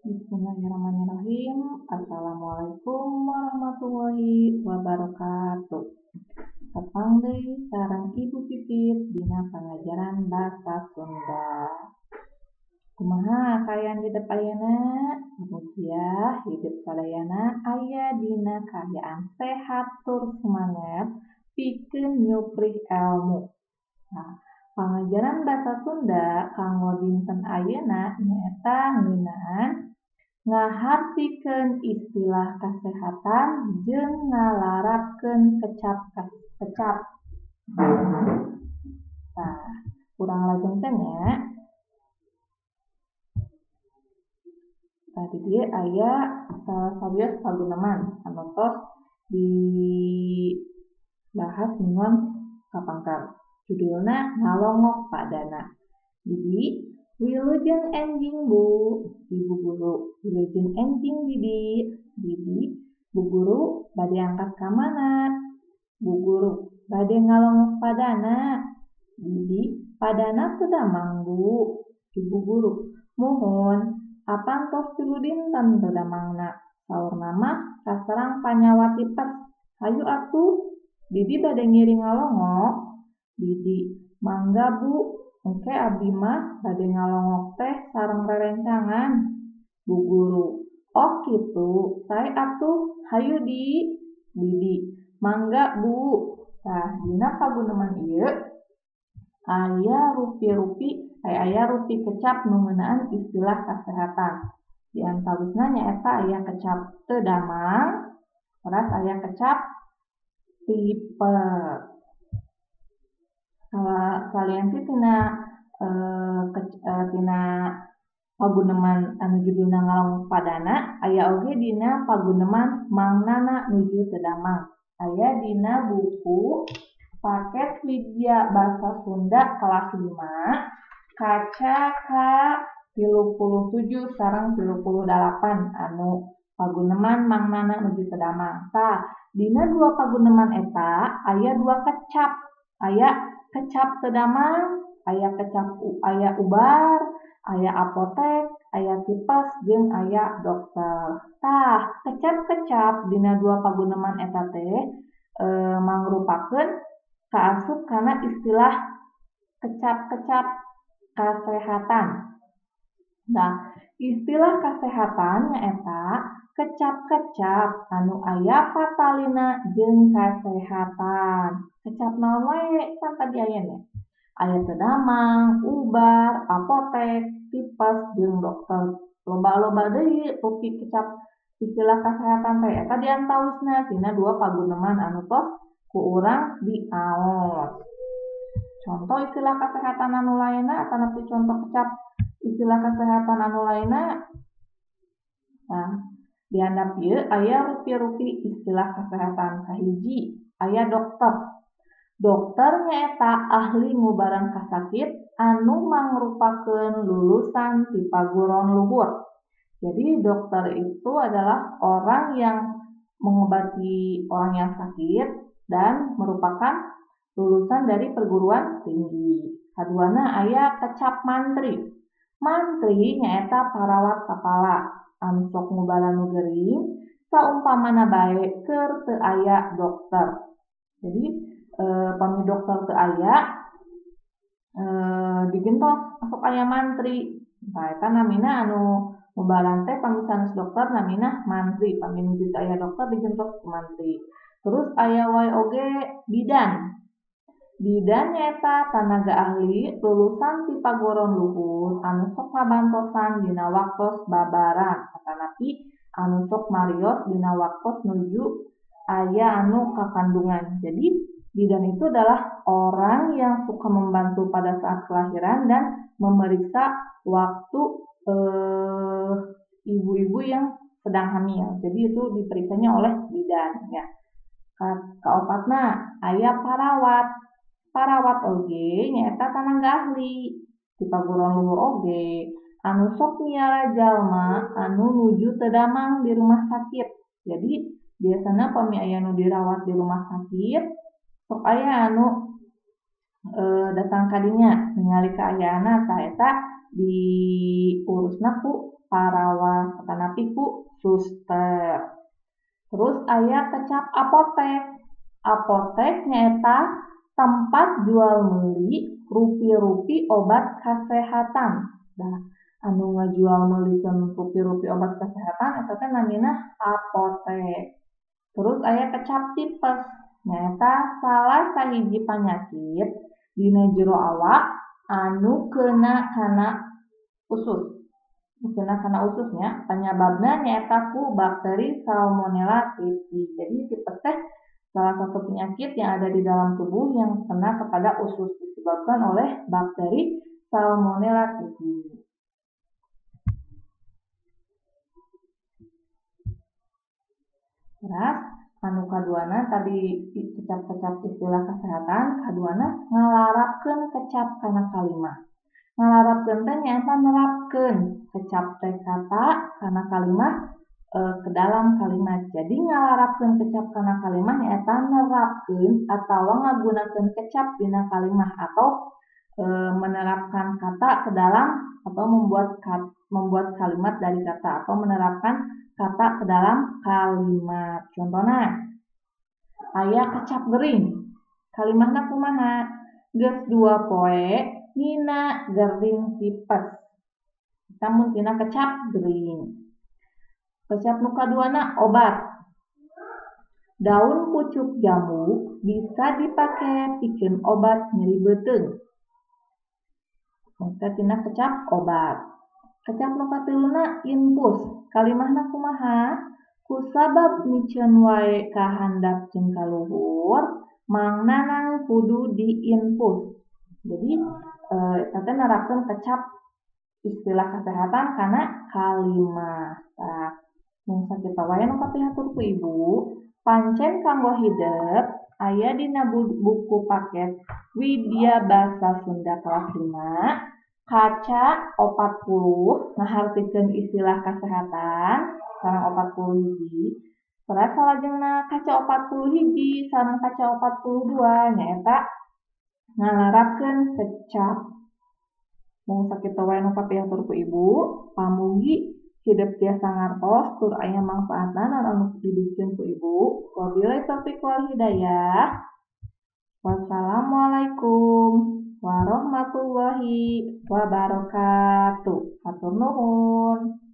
Bismillahirrahmanirrahim. Assalamualaikum warahmatullahi wabarakatuh. Tepang deui sareng Ibu Pipit dina pangajaran basa Sunda. Kumaha kaayaan hidup ayeuna? Mugia hidup sadayana aya dina kaayaan sehat tur semangat pikeun nyuprih ilmu. Nah, pangajaran basa Sunda kanggo dinten ayeuna nyaeta ngeunaan ngahartikeun istilah kasehatan jeung ngalarapkeun kecap. Nah, urang lajengkeun nya. Tadi dia aya sawios paguneman anu tos dibahas mingon kapangkar. Judulna ngalongok padana. Jadi wilujeng enjing bu, ibu guru. Wilujeng enjing Bibi, bu guru bade angkat ka mana? Bu guru bade ngalongok padana. Bibi padana teu damang bu, ibu guru. Muhun, apantos tilu dinten teu damangna. Saurna mah kaserang panyawa tipes. Hayu atuh, Bibi bade ngiring ngalongok. Bibi, mangga bu, engke abdi mah bade ngalongok teh sareng rerencangan. Bu guru, oh kitu, sae atuh, hayu di. Bibi, mangga bu. Tah, dina paguneman ieu aya rupi kecap nu ngeunaan istilah kasehatan. Di antawisna nyaeta aya kecap teu damang, teras aya kecap tipes. Salianti tina paguneman anu judulna ngalongok padana aya oge dina paguneman mangnana nuju teu damang. Aya dina buku Paket Widya Basa Sunda kelas 5 kaca ka 37 sareng 38 anu paguneman mangnana nuju teu damang. Tah, dina dua paguneman eta aya dua kecap. Aya kecap teu damang, aya ubar, aya apotek, aya tipes jeung aya dokter. Tah, kecap-kecap dina dua paguneman eta teh mangrupakeun kaasup kana istilah kecap-kecap kasehatan. Nah, istilah kasehatan nyaeta kecap-kecap anu aya patalina jeung kasehatan. Kecap naon wae kan tadi aya nya. Aya teu damang, ubar, apotek, tipes jeung dokter. Loba-loba deui rupi kecap istilah kasehatan teh eta diantawisna tina dua paguneman anu tos ku urang diaos. Contoh istilah kasehatan anu lainna atanapi contoh kecap istilah kesehatan anu lainna. Nah, di handap ieu aya rupi-rupi istilah kesehatan. Kahiji, aya dokter. Dokter nyaeta ahli ngubaran kasakit anu mangrupakeun lulusan ti paguron luhur. Jadi dokter itu adalah orang yang mengobati orang yang sakit dan merupakan lulusan dari perguruan tinggi. Kaduana aya kecap mantri. Mantri nyaeta parawat kapala anu sok ngubaran nu geuring saumpamana bae keur teu aya dokter. Jadi pami dokter teu aya digentos sok aya mantri. Tah eta namina anu ngubaran teh pami sanes dokter namina mantri. Pami nuju teu aya dokter digentos ku mantri. Terus aya wae oge bidan. Bidan nyaeta tanaga ahli lulusan ti paguron luhur anu sok ngabantosan dina waktos babaran atanapi anu sok marios dina waktos nuju aya anu kakandungan. Jadi bidan itu adalah orang yang suka membantu pada saat kelahiran dan memeriksa waktu ibu-ibu yang sedang hamil. Jadi itu diperiksanya oleh bidan ya. Kaopatna aya parawat. Parawat oge nyaeta tanaga ahli ti paguron luhur oge anu sok miara jalma anu nuju teu damang di rumah sakit. Jadi biasana pami aya nu dirawat di rumah sakit sok aya anu datang ka dinya ningali kaayaanna tah eta diurusna ku parawas tanapi ku suster. Terus aya kecap apotek. Apotek nyaeta tempat jual meuli rupi-rupi obat kesehatan. Nah, anu ngajual meulikeun rupi-rupi obat kesehatan eta teh namina apotek. Terus aya kecap tipes. Nyaeta salah sahiji panyakit dina jero awak anu kena kana usus. Kena kana ususnya penyebabna nyaeta ku bakteri Salmonella typhi. Jadi tipes teh salah satu penyakit yang ada di dalam tubuh yang kena kepada usus disebabkan oleh bakteri Salmonella typhi. Terus anu kaduana tadi kecap-kecap istilah kesehatan, kaduana ngalarapkeun kecap kana kalimah. Ngalarapkeun teh nyaeta nerapkeun kecap teh kata kana kalimah ke dalam kalimat. Jadi ngalarapkeun kecap kana kalimah nyaeta nerapkeun atawa ngagunakeun kecap dina kalimah atau menerapkan kata ke dalam atau membuat kalimat dari kata atau menerapkan kata ke dalam kalimat. Contohnya aya kecap gering. Kalimahna kumaha? Geus 2 poe Nina gering tipes. Kita mun tina kecap gering. Kecap nu kaduana obat. Daun pucuk jambu bisa dipake pikeun obat nyeri beuteung. Kita tina kecap obat. Kecap nu kateluna infus. Kalimahna kumaha? Kusabab miceun wae ka handap jeung ka luhur, mangnana kudu diinfus. Jadi eta teh nerapkeun kecap istilah kesehatan kana kalimah. Tah, mun sakitu wae nu kapihatur ku Ibu, pancen kanggo hideep aya dina buku paket Widya Basa Sunda kelas 5 kaca 40 ngahartikeun istilah kesehatan sareng 40 hiji. Terus salajengna kaca 40 hiji sareng kaca 42 nyaeta ngalarapkeun kecap. Mun sakitu wae nu kapihatur ku Ibu, pamugi hidup tiasa ngartos tur aya manfaatna naon anu didikeun ku Ibu. Wabillahi taufiq wal hidayah. Wassalamualaikum warahmatullahi wabarakatuh. Hatur nuhun.